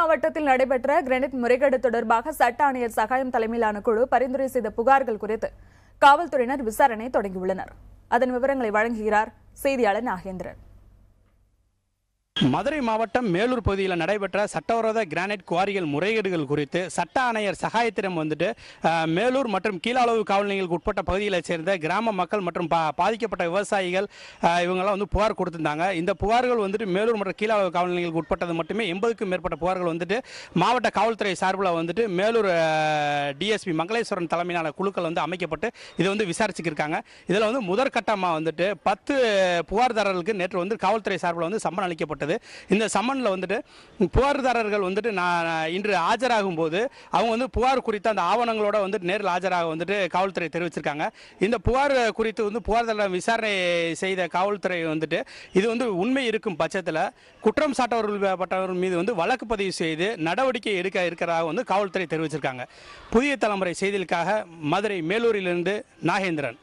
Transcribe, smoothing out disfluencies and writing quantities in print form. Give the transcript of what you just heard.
மாவட்டத்தில் நடைபெற்ற கிரானைட் முறைகேடு தொடர்பாக சட்ட ஆணையர் சகாயம் தலைமையிலான குழு பரிந்துரை செய்த புகார்கள் குறித்து காவல்துறையினர் விசாரணை தொடங்கியுள்ளனர். அதன் விவரங்களை வழங்குகிறார் செய்தியாளர் நாகேந்திரன். மதுரை மாவட்டம் மேலூர் பகுதியில் நடைபெற்ற சட்டவிரோத கிரானைட் குவாரிகள் முறைகேடுகள் குறித்து சட்ட ஆணையர் சகாயத்திடம் மேலூர் மற்றும் கீழளவு காவல் நிலையங்களுக்கு உட்பட்ட பகுதிகளைச் சேர்ந்த கிராம மக்கள் மற்றும் பாதிக்கப்பட்ட விவசாயிகள் இவங்கெல்லாம் புகார் கொடுத்திருந்தாங்க. இந்த புகார்கள் மேலூர் மற்றும் கீழளவு காவல் நிலையங்களுக்கு உட்பட்டது மட்டுமே 80க்கும் மேற்பட்ட புகார்கள் மாவட்ட காவல்துறை சார்பில் மேலூர் டிஎஸ்பி மங்களேஸ்வரன் தலைமையிலான குழுக்கள் அமைக்கப்பட்டு இதை விசாரிச்சுக்கிருக்காங்க. இதில் முதற்கட்டமாக 10 புகார்தாரர்களுக்கு நேற்று காவல்துறை சார்பில் சம்மன் அளிக்கப்பட்டது. இந்த சம்மன்ல புகார்தாரர்கள் இன்று ஆஜராகும் போது அவங்க புகார் குறித்த அந்த ஆவணங்களோட நேரில் ஆஜராக காவல்துறை தெரிவிச்சிருக்காங்க. இந்த புகார் குறித்து புகார்தாரர் விசாரணை செய்த காவல்துறை இது உண்மை இருக்கும் பட்சத்தில் குற்றம் சாட்டப்பட்டவர்கள் மீது வழக்கு பதிவு செய்து நடவடிக்கை எடுக்க இருக்கிறதாக காவல்துறை தெரிவிச்சிருக்காங்க. புதிய தலைமுறை செய்திகளுக்காக மதுரை மேலூரிலிருந்து நாகேந்திரன்.